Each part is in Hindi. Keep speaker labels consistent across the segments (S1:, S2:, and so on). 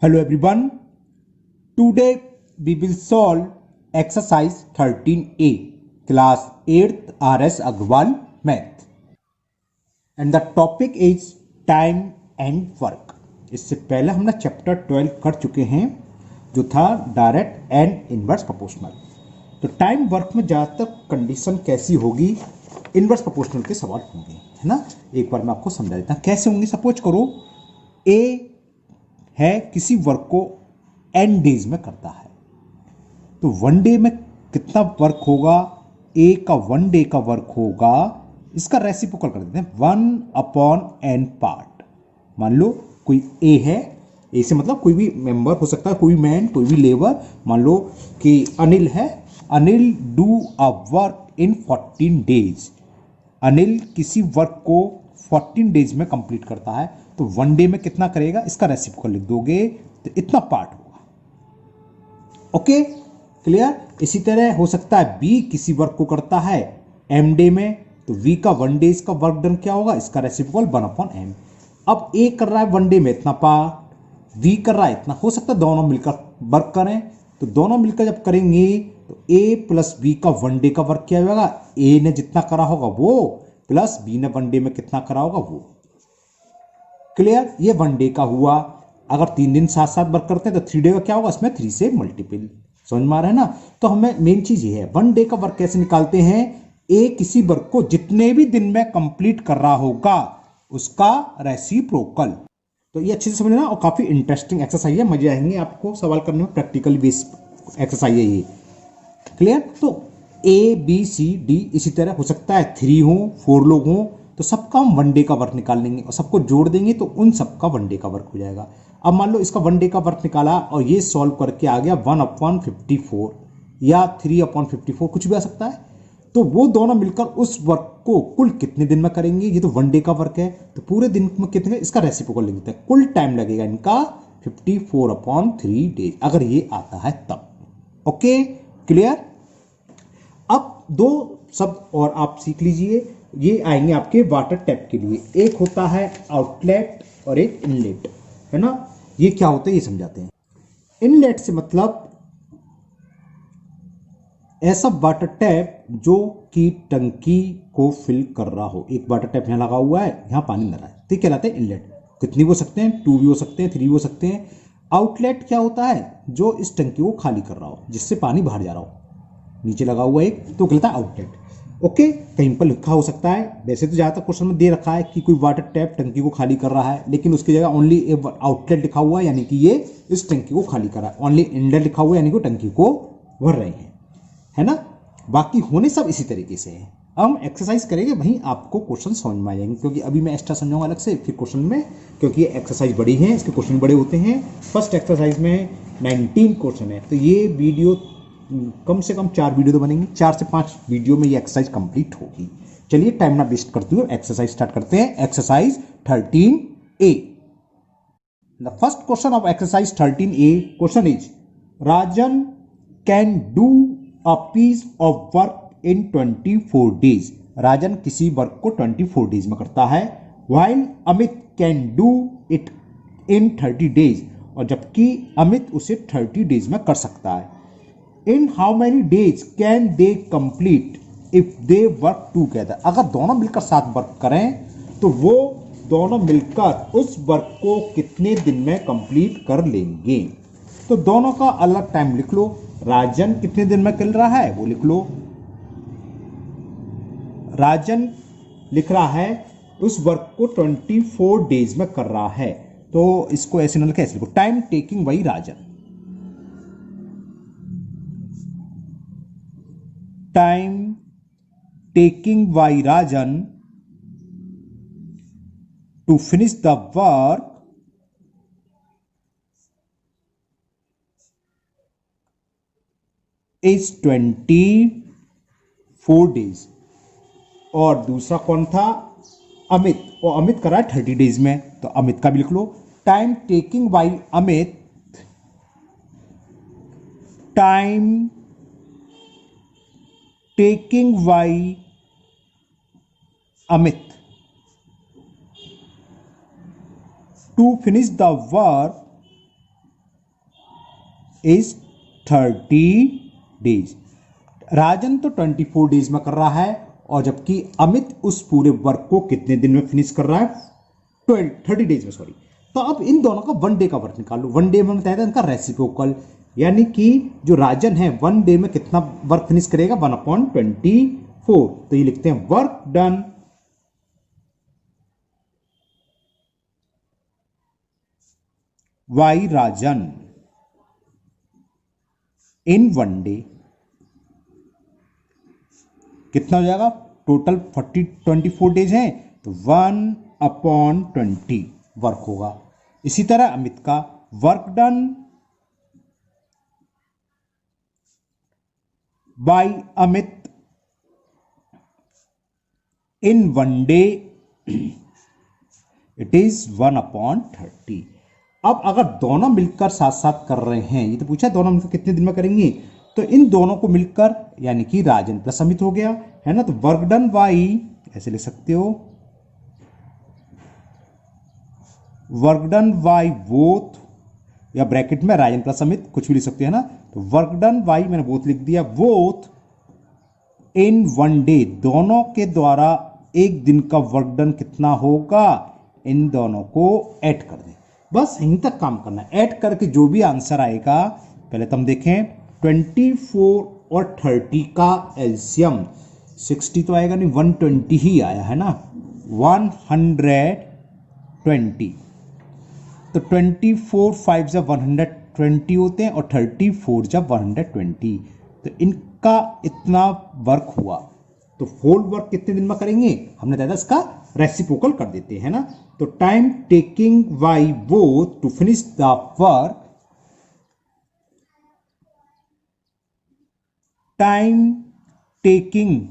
S1: Hello everyone. Today we will solve exercise 13A class 8th RS Agrawal math and the topic is time and work. इससे पहले हमने चैप्टर 12 कर चुके हैं जो था डायरेक्ट एंड इनवर्स प्रोपोर्शनल। तो टाइम वर्क में ज़्यादातर कंडीशन कैसी होगी, इनवर्स प्रोपोर्शनल के सवाल होंगे, है ना। एक बार मैं आपको समझा देता हूँ कैसे होंगे। सपोज करो ए है किसी वर्क को एन डेज में करता है, तो वन डे में कितना वर्क होगा, ए का वन डे का वर्क होगा, इसका रेसिप्रोकल कर देते हैं 1/n पार्ट। मान लो कोई ए है, ए से मतलब कोई भी मेंबर हो सकता है, कोई भी मैन, कोई भी लेबर। मान लो कि अनिल है, Anil do a work in 14 days. Anil किसी वर्क को 14 डेज में कंप्लीट करता है, तो वन डे में कितना करेगा, इसका रेसिप्रोकल लिख दोगे तो इतना पार्ट होगा। Okay, clear. इसी तरह हो सकता है बी किसी वर्क को करता है एम डे में, तो वी का वन डे इसका वर्क डन क्या होगा, इसका रेसिप्रोकल 1/m। अब ए कर रहा है वन डे में इतना पार्ट, वी कर रहा है इतना। हो सकता है दोनों मिलकर वर्क करें, तो दोनों मिलकर जब करेंगे तो ए प्लस बी का वन डे का वर्क क्या होगा, ए ने जितना करा होगा वो प्लस बी ने वन डे में कितना करा होगा वो। क्लियर, ये वन डे का हुआ। अगर 3 दिन साथ साथ वर्क करते हैं तो 3 डे का क्या होगा, इसमें 3 से मल्टीपल। समझ में आ रहा है ना। तो हमें मेन चीज ये है, वन डे का वर्क कैसे निकालते हैं। ए किसी वर्क को जितने भी दिन में कंप्लीट कर रहा होगा उसका रेसिप्रोकल। तो ये अच्छे से समझना, और काफी इंटरेस्टिंग एक्सरसाइज है, मजे आएंगे आपको सवाल करने में। प्रैक्टिकल बेस एक्सरसाइज है ये। क्लियर। तो ए बी सी डी इसी तरह हो सकता है 3 हो, 4 लोग हों, तो सबका हम वन डे का वर्क निकाल लेंगे और सबको जोड़ देंगे तो उन सबका वन डे का वर्क हो जाएगा। अब मान लो इसका वन डे का वर्क निकाला और ये सॉल्व करके आ गया 1/54 या 3/54, कुछ भी आ सकता है। तो वो दोनों मिलकर उस वर्क को कुल कितने दिन में करेंगे, ये तो वन डे का वर्क है, तो पूरे दिन में कितने, इसका रेसिप्रोकल लिख देते हैं। कुल टाइम लगेगा इनका 54/3 डेज, अगर ये आता है तब। Okay, clear. अब दो शब्द और आप सीख लीजिए, ये आएंगे आपके वाटर टैप के लिए। एक होता है आउटलेट और एक इनलेट, है ना। ये क्या होता है ये समझाते हैं। इनलेट से मतलब ऐसा वाटर टैप जो कि टंकी को फिल कर रहा हो। एक वाटर टैप यहां लगा हुआ है, यहां पानी भर रहा है, तो कहलाते हैं इनलेट। कितनी भी हो सकते हैं, 2 भी हो सकते हैं, 3 भी हो सकते हैं। आउटलेट क्या होता है, जो इस टंकी को खाली कर रहा हो, जिससे पानी बाहर जा रहा हो, नीचे लगा हुआ एक, तो कहलाता है आउटलेट। ओके, कहीं पर लिखा हो सकता है, वैसे तो ज़्यादातर क्वेश्चन में दे रखा है कि कोई वाटर टैप टंकी को खाली कर रहा है, लेकिन उसकी जगह ओनली आउटलेट लिखा हुआ है, यानी कि ये इस टंकी को खाली कर रहा है। ओनली इनलेट लिखा हुआ है, यानी कि टंकी को भर रहे हैं, है ना। बाकी होने सब इसी तरीके से है। अब हम एक्सरसाइज करेंगे, वहीं आपको क्वेश्चन समझ में आ जाएंगे, क्योंकि अभी मैं एक्स्ट्रा समझाऊंगा अलग से फिर क्वेश्चन में, क्योंकि ये एक्सरसाइज बड़ी है, इसके क्वेश्चन बड़े होते हैं। फर्स्ट एक्सरसाइज में 19 क्वेश्चन है, तो ये वीडियो कम से कम 4 वीडियो तो बनेंगी, 4 से 5 वीडियो में ये एक्सरसाइज कंप्लीट होगी। चलिए टाइम ना वेस्ट करते हुए एक्सरसाइज स्टार्ट करते हैं। Exercise 13A। The first question of exercise 13A question is, Rajan can do a piece of work in 24 days. Rajan किसी वर्क को 24 डेज में करता है, while Amit can do it in 30 days, और जबकि अमित उसे 30 डेज में कर सकता है। In how many days can they complete if they work together. अगर दोनों मिलकर साथ वर्क करें तो वो दोनों मिलकर उस वर्क को कितने दिन में कंप्लीट कर लेंगे। तो दोनों का अलग टाइम लिख लो। राजन कितने दिन में कर रहा है वो लिख लो। राजन लिख रहा है उस वर्क को 24 डेज में कर रहा है, तो इसको ऐसे न लिखो, ऐसे लिखो, time taking by Rajan. Time taking by Rajan to finish the work is 24 days. और दूसरा कौन था, अमित, और अमित करा है 30 डेज में, तो अमित का भी लिख लो। Time taking by Amit, time taking by Amit to finish the work is 30 days. Rajan तो 24 डेज में कर रहा है, और जबकि अमित उस पूरे वर्क को कितने दिन में फिनिश कर रहा है? 30 डेज में, सॉरी। तो अब इन दोनों का वन डे का वर्क निकाल लो। वन डे में बताया था इनका रेसिप्रोकल, यानी कि जो राजन है वन डे में कितना वर्क फिनिश करेगा? 1/24। तो ये लिखते हैं work done bye Rajan in one day कितना हो जाएगा? टोटल 24 डेज हैं, तो 1/20 वर्क होगा। इसी तरह अमित का work done bye Amit in one day it is 1/30। अब अगर दोनों मिलकर साथ साथ कर रहे हैं, ये तो पूछा है दोनों मिलकर कितने दिन में करेंगे, तो इन दोनों को मिलकर यानी कि राजन प्लस अमित हो गया, है ना। तो वर्क डन बाई, ऐसे लिख सकते हो, वर्क डन बाई बोथ, या ब्रैकेट में राजन प्लस अमित कुछ भी लिख सकते हैं ना। तो वर्क डन बाई, मैंने बोथ लिख दिया, बोथ इन वन डे, दोनों के द्वारा एक दिन का वर्क डन कितना होगा? इन दोनों को ऐड कर दें, बस यहीं तक काम करना है। ऐड करके जो भी आंसर आएगा, पहले तो हम देखें 24 और 30 का एलसीएम 60 तो आएगा नहीं, 120 ही आया है ना, 120। तो 24 5 जब 120 होते हैं और 34 जब 120, तो इनका इतना वर्क हुआ। तो होल वर्क कितने दिन में करेंगे? हमने बताया इसका रेसिप्रोकल कर देते हैं ना। तो time taking by both to finish the work, time taking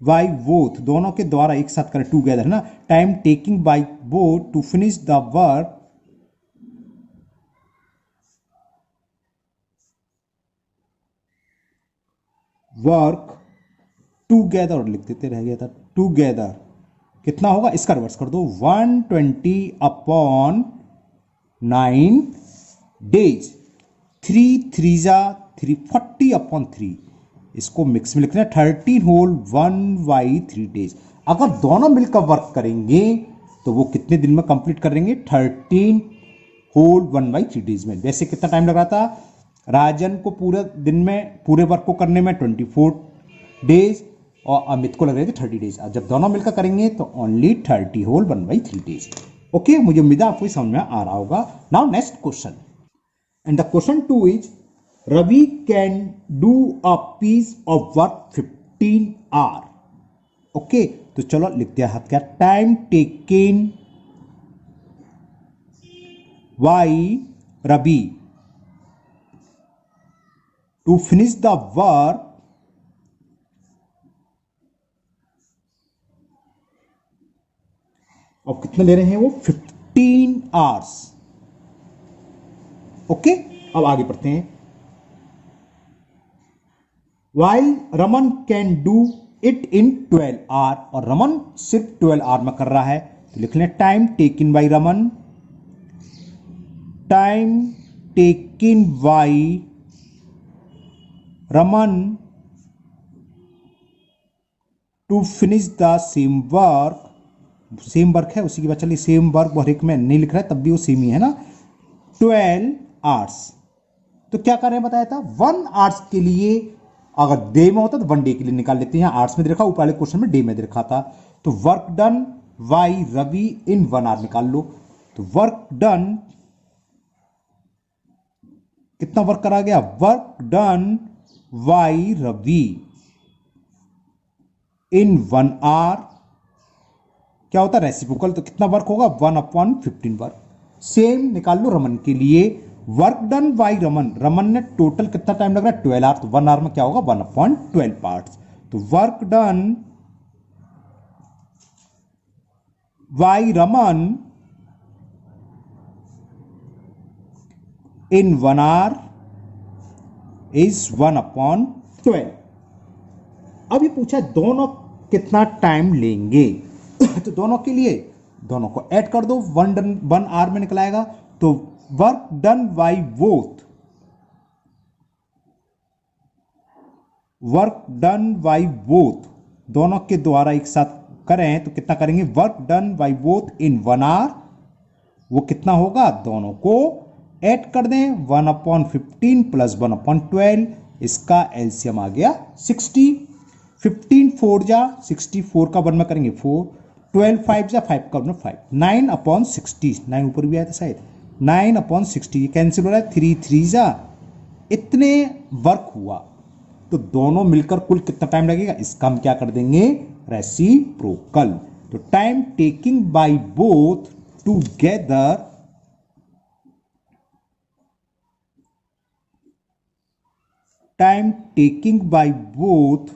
S1: by both, दोनों के द्वारा एक साथ करें, टूगेदर, है ना। Time taking by both to finish the work work together, लिख देते, रह गया था टूगेदर, कितना होगा? इसका रिवर्स कर दो, 120/9 डेज, 3 3 जा 3, 40/3, इसको मिक्स में लिखना है 13 होल 1/3 डेज। अगर दोनों मिलकर वर्क करेंगे तो वो कितने दिन में कंप्लीट करेंगे? 13 होल 1/3 डेज में। वैसे कितना टाइम लग रहा था राजन को? पूरे दिन में पूरे वर्क को करने में 24 डेज, और अमित को लग रहे थे 30 डेज। जब दोनों मिलकर करेंगे तो ओनली 30 होल 1/3 डेज। ओके, मुझे उम्मीद है आपको समझ में आ रहा होगा। Now next question, and the question 2 is Ravi can do a piece of work 15 hour. Okay, तो चलो लिखते हैं हाथ क्या, time taken by Ravi to finish the work और कितने ले रहे हैं वो? 15 आवर्स। ओके, अब आगे पढ़ते हैं। While Raman can do it in 12 hour, और रमन सिर्फ 12 आवर में कर रहा है, तो लिख लें time taking by Raman, time taking by Raman to finish the same work, same work है उसी की बात चलिए, सेम वर्क हर एक में नहीं लिख रहा है तब भी वो सेम ही है ना, 12 आवर्स। तो क्या कर रहे हैं बताया था, 1 आवर्स के लिए अगर डे में होता तो 1 डे के लिए निकाल लेते हैं। आवर्स में दे रखा, ऊपर वाले क्वेश्चन में डे में दे रखा था। तो work done by Ravi in 1 hour निकाल लो। तो वर्क डन, कितना वर्क करा गया? Work done by Ravi in 1 hour क्या होता है? रेसिप्रोकल, तो कितना वर्क होगा? 1/15 वर्क। सेम निकाल लो रमन के लिए, work done bye Raman, Raman ने टोटल कितना टाइम लग रहा है? 12 आवर, तो 1 आवर में क्या होगा? 1/12 पार्ट्स। तो work done bye Raman in 1 our is 1/12। अब ये पूछा दोनों कितना टाइम लेंगे तो दोनों के लिए दोनों को ऐड कर दो, 1 आवर में निकलाएगा। तो work done by both work done by both, दोनों के द्वारा एक साथ करें तो कितना करेंगे, work done by both in 1 hour, वो कितना होगा, दोनों को ऐड कर दें, 1/15 प्लस 1/12, इसका एलसीएम आ गया 60। 15 4 जा 64 का 1 में करेंगे 4, 12 5 जा 5 का 1 में 5, 9/60, 9 ऊपर भी आया था शायद, 9/60 कैंसिल हो रहा है, 3 3 जा, इतने वर्क हुआ। तो दोनों मिलकर कुल कितना टाइम लगेगा, इसका हम क्या कर देंगे, रेसिप्रोकल। तो time taking by both together, time taking by both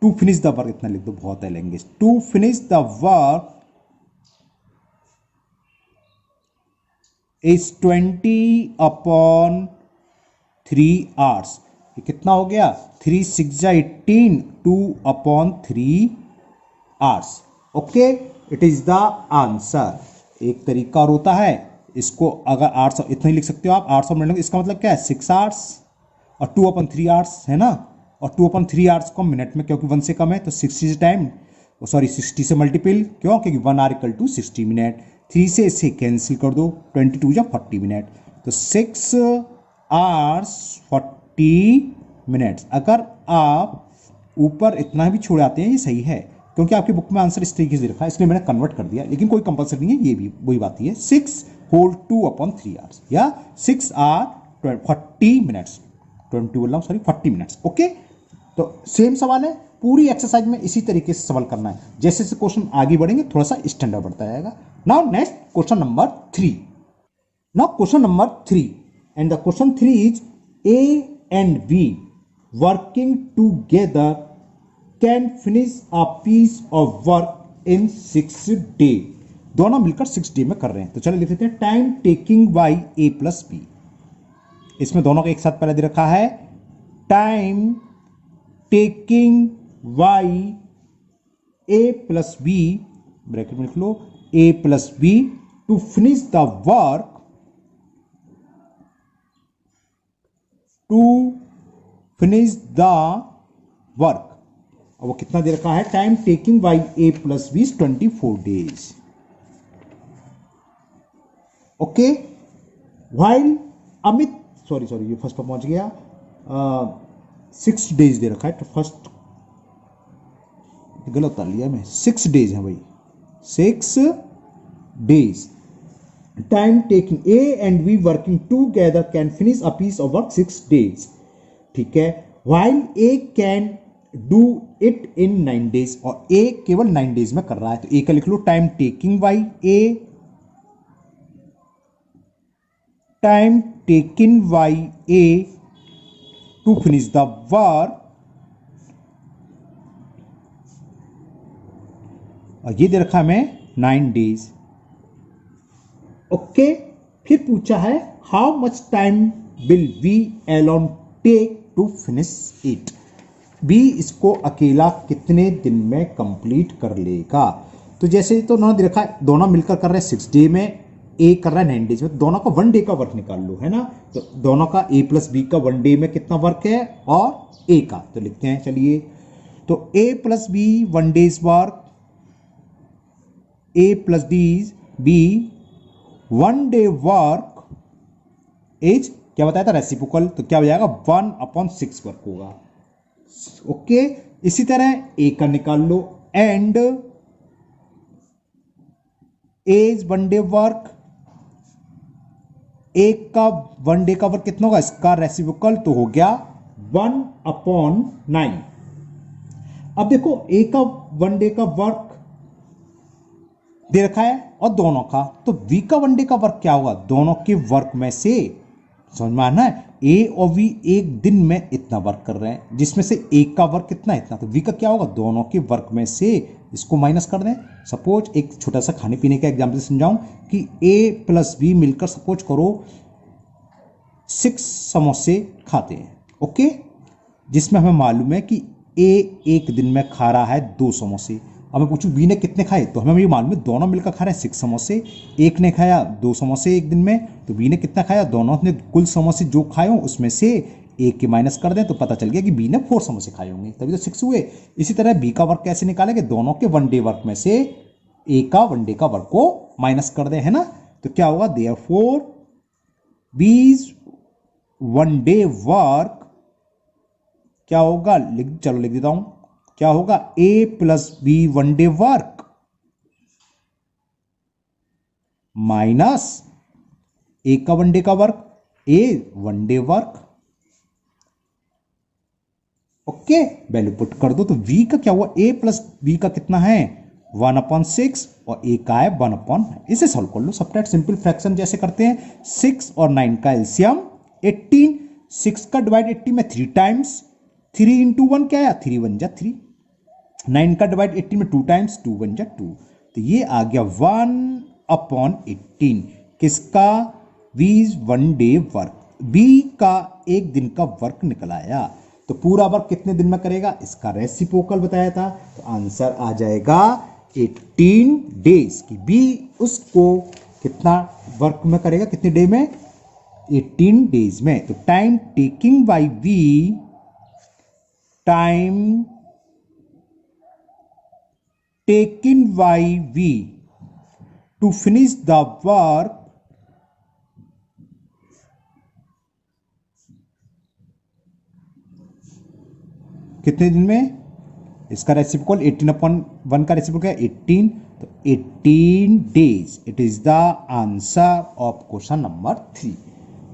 S1: to finish the work, इतना लिख दो, बहुत है language, to finish the work is 20/3 hours. ये कितना हो गया, 3 6 जा 18, 2/3 hours. Okay, it is the answer. एक तरीका और होता है, इसको अगर 800 इतना ही लिख सकते हो आप, 800 मिनट, इसका मतलब क्या है, 6 आवर्स, और 2/3 आवर्स है ना, और 2/3 आवर्स को मिनट में, क्योंकि 1 से कम है तो 60 टाइम, सॉरी 60 से मल्टीपल, क्यों, क्योंकि 1 आवर इक्वल टू 60 मिनट, 3 से इसे कैंसिल कर दो, 22 या 40 मिनट, तो 6 आवर्स 40 मिनट्स। अगर आप ऊपर इतना भी छोड़ आते हैं, ये सही है, क्योंकि आपकी बुक में आंसर इस तरीके से लिखा है, इसलिए मैंने कन्वर्ट कर दिया, लेकिन कोई कंपलसरी नहीं है, ये भी वही बात है, 6 होल 2/3 आवर्स, या 6 आवर 40 मिनट्स, 20 बोल रहा हूँ, सॉरी 40 मिनट्स। ओके, तो सेम सवाल है, पूरी एक्सरसाइज में इसी तरीके से सवाल करना है, जैसे जैसे क्वेश्चन आगे बढ़ेंगे थोड़ा सा स्टैंडर्ड बढ़ता जाएगा। Now next question number 3। Now question number 3, and the question 3 is A and B working together can finish a piece of work in 6 days। दोनों मिलकर 6 डे में कर रहे हैं, तो चलो लिख लेते हैं, time taking by A plus B। इसमें दोनों का एक साथ पहले दे रखा है, time taking by A plus B, bracket में लिख लो, A plus B to finish the work, to finish the work. और वो कितना दे रखा है, time taking by A plus B 24 days. Okay, while Amit, sorry ये फर्स्ट पर पहुंच गया, 6 डेज दे रखा है, तो फर्स्ट गलत कर लिया मैं, 6 डेज है भाई, 6 days. Time taking A and B working together can finish a piece of work 6 days. ठीक है, while A can do it in 9 days, और A केवल 9 डेज में कर रहा है, तो A का लिख लो, time taking by A, time taking by A to finish the work, और ये दे रखा है हमें 9 डेज। ओके, फिर पूछा है, how much time will we alone take to finish it. B इसको अकेला कितने दिन में कंप्लीट कर लेगा। तो जैसे तो उन्होंने देखा दोनों मिलकर कर रहे हैं 6 डे में, ए कर रहा है 9 डेज में, दोनों का 1 डे का वर्क निकाल लो, है ना। तो दोनों का ए प्लस बी का 1 डे में कितना वर्क है और ए का, तो लिखते हैं चलिए। तो A plus B 1 days work, A plus B 1 day work is क्या बताया था, रेसिप्रोकल, तो क्या हो जाएगा 1/6 वर्क होगा। ओके, इसी तरह ए का निकाल लो, एंड एज 1 डे वर्क, एक का 1 डे का वर्क कितना होगा, इसका रेसिप्रोकल तो हो गया 1/9। अब देखो ए का 1 डे का वर्क दे रखा है और दोनों का, तो बी का 1 डे का वर्क क्या होगा, दोनों के वर्क में से, समझ में आना है, ए और वी एक दिन में इतना वर्क कर रहे हैं, जिसमें से एक का वर्क कितना इतना, तो वी का क्या होगा, दोनों के वर्क में से इसको माइनस कर दें। सपोज एक छोटा सा खाने पीने का एग्जाम्पल समझाऊं कि ए प्लस बी मिलकर सपोज करो 6 समोसे खाते हैं, ओके, जिसमें हमें मालूम है कि ए एक दिन में खा रहा है 2 समोसे। अब मैं पूछूं बी ने कितने खाए, तो हमें ये मालूम है दोनों मिलकर खा रहे हैं 6 समोसे, एक ने खाया 2 समोसे एक दिन में, तो बी ने कितना खाया, दोनों ने कुल समोसे जो खाए हो उसमें से ए के माइनस कर दें तो पता चल गया कि बी ने 4 समोसे खाए होंगे, तभी तो 6 हुए। इसी तरह बी का वर्क कैसे निकालेंगे, दोनों के वन डे वर्क में से ए का वन डे का वर्क को माइनस कर दें, है ना। तो क्या होगा, देयरफॉर बीज वन डे वर्क क्या होगा, चलो लिख देता हूं, क्या होगा, A plus B one day work minus A का वन डे का work, A one day work. Okay, value put कर दो तो v का क्या हुआ, a प्लस बी का कितना है 1/6 और a का है 1/9। इसे सॉल्व कर लो, सबट्रैक्ट सिंपल फ्रैक्शन जैसे करते हैं। 6 और 9 का एलसीएम 18, 6 का डिवाइड 80 में 3 टाइम्स, 3 इंटू 1 क्या आया, 3 1 जा 3, 9 का डिवाइड 80 में 2 टाइम्स, 2 1 जा 2, तो ये आ गया 1/18 किसका, वीज वन डे वर्क, बी का एक दिन का वर्क निकल आया। तो पूरा वर्क कितने दिन में करेगा, इसका रेसिप्रोकल बताया था, तो आंसर आ जाएगा 18 डेज की बी उसको कितना वर्क में करेगा, कितने डे में, 18 डेज में। तो time taking by B, time taking by B to finish the work कितने दिन में, इसका रेसिप्रोकल 18/1 का रेसिप्रोकल है 18, तो 18 days. It is the answer of question number 3।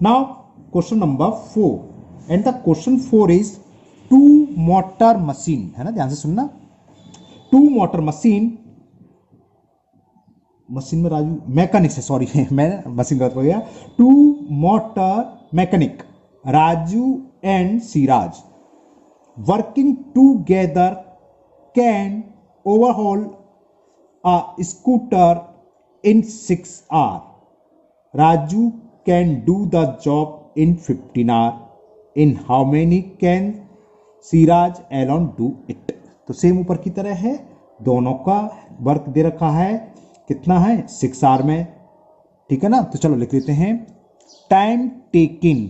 S1: Now question number 4 and the question 4 is 2 motor machine, है ना, ध्यान से सुनना। 2 मोटर मशीन, मशीन में राजू मैकेनिक है, सॉरी मैं मशीन गलत हो गया। 2 motor mechanic Raju and Siraj working together can overhaul a scooter in 6 hours. Raju can do the job in 15 hours. In how many can Siraj alone do it? तो सेम ऊपर की तरह है, दोनों का वर्क दे रखा है, कितना है 6 आवर में, ठीक है ना। तो चलो लिख लेते हैं, टाइम टेकिंग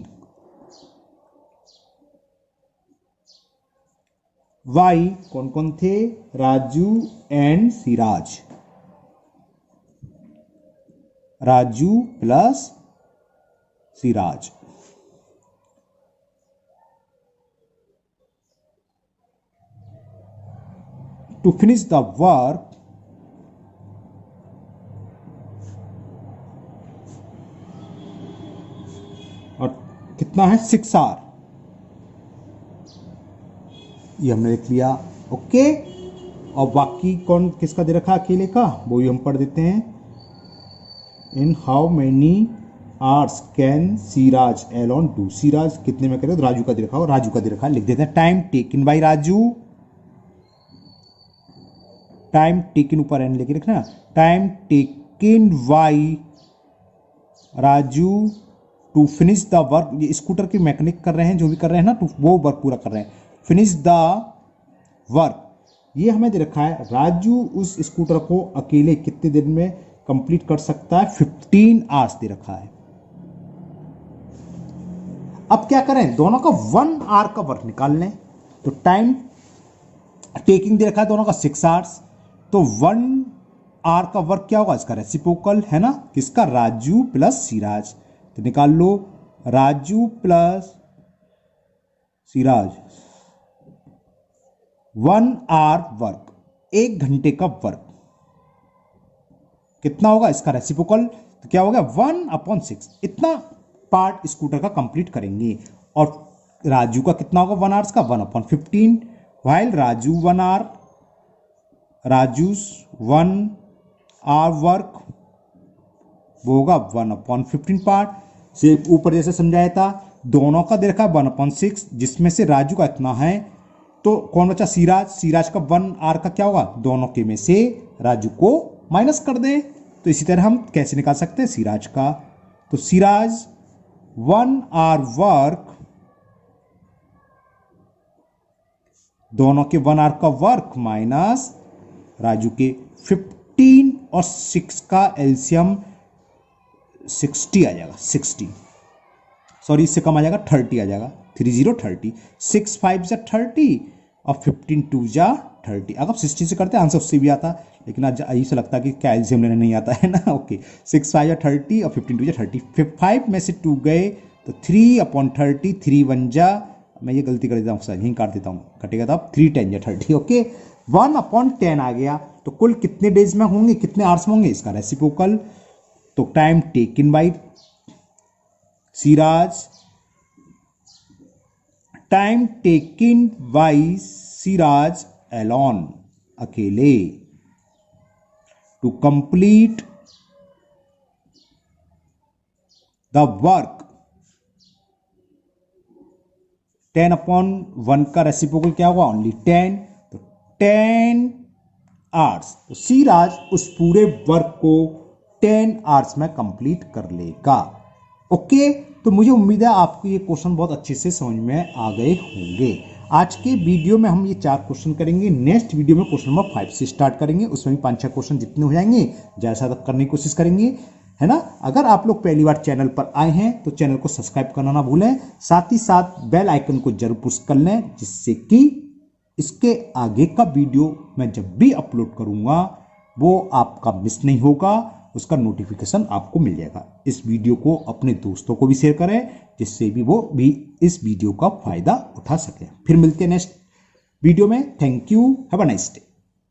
S1: वाई कौन कौन थे, Raju and Siraj, Raju plus Siraj. To finish the work और कितना है 6 आवर, ये हमने लिख लिया। ओके, और बाकी कौन किसका दे रखा अकेले का, वो भी हम पढ़ देते हैं। In how many hours can Siraj alone do, Siraj कितने में करेगा, तो राजू का दे रखा हो, राजू का दे रखा, लिख देते हैं। Time taken by Raju, time taken ऊपर एन लेके रखना, time taken by Raju to finish the work, ये स्कूटर की मैकेनिक कर रहे हैं, जो भी कर रहे हैं ना, तो वो वर्क पूरा कर रहे हैं। फिनिश द वर्क, ये हमें दे रखा है, राजू उस स्कूटर को अकेले कितने दिन में कंप्लीट कर सकता है, 15 आवर्स दे रखा है। अब क्या करें, दोनों का 1 आवर का वर्क निकाल लें। तो टाइम टेकिंग दे रखा है दोनों का 6 आवर्स, तो 1 आवर का वर्क क्या होगा, इसका रेसिप्रोकल है ना, किसका, राजू प्लस सिराज। तो निकाल लो, Raju plus Siraj 1 hour work, 1 घंटे का वर्क कितना होगा, इसका रेसिप्रोकल, तो क्या होगा 1/6, इतना पार्ट स्कूटर का कंप्लीट करेंगे। और राजू का कितना होगा 1 आवर्स का, 1/15, while Raju 1 hour, Raju 1 hour work वो होगा 1/15 पार्ट से ऊपर जैसे समझाया था। दोनों का दे रखा है 1/6, जिसमें से राजू का इतना है, तो कौन बचा, सिराज, सिराज का 1 आवर का क्या होगा, दोनों के में से राजू को माइनस कर दे। तो इसी तरह हम कैसे निकाल सकते हैं सिराज का, तो सिराज 1 आवर वर्क, दोनों के 1 आवर का वर्क माइनस राजू के 15 और 6 का एलसीएम 60 आ जाएगा, सॉरी इससे कम आ जाएगा 30 आ जाएगा, 30 30, 6 5 जा 30 और 15 2 जा 30। अगर 60 से करते आंसर उससे भी आता, लेकिन आज ऐसा लगता है कि कैल्शियम लेने नहीं आता है ना। ओके 6 5 जा 30 और 15 2 जा 30, 5 में से 2 गए तो 3/30, 3 1 जा, मैं ये गलती कर देता हूँ सर, यहीं काट देता हूँ, कटेगा तब 3 10 जा 30। ओके 1/10 आ गया। तो कुल कितने डेज में होंगे, कितने आवर्स में होंगे, इसका रेसिप्रोकल। तो time taken by Siraj, time taken by Siraj alone, अकेले, टू कंप्लीट द वर्क। 10/1 का रेसिप्रोकल क्या होगा, ओनली 10, तो 10 आवर्स। तो सिराज उस पूरे वर्क को 10 आवर्स में कंप्लीट कर लेगा। ओके तो मुझे उम्मीद है आपको ये क्वेश्चन बहुत अच्छे से समझ में आ गए होंगे। आज के वीडियो में हम ये 4 क्वेश्चन करेंगे, नेक्स्ट वीडियो में क्वेश्चन नंबर 5 से स्टार्ट करेंगे, उसमें भी 5-6 क्वेश्चन जितने हो जाएंगे जैसा तक करने की कोशिश करेंगे, है ना। अगर आप लोग पहली बार चैनल पर आए हैं तो चैनल को सब्सक्राइब करना ना भूलें, साथ ही साथ बेल आइकन को जरूर पुश कर लें, जिससे कि इसके आगे का वीडियो मैं जब भी अपलोड करूंगा वो आपका मिस नहीं होगा, उसका नोटिफिकेशन आपको मिल जाएगा। इस वीडियो को अपने दोस्तों को भी शेयर करें, जिससे भी वो भी इस वीडियो का फायदा उठा सके। फिर मिलते हैं नेक्स्ट वीडियो में। Thank you, have a nice day.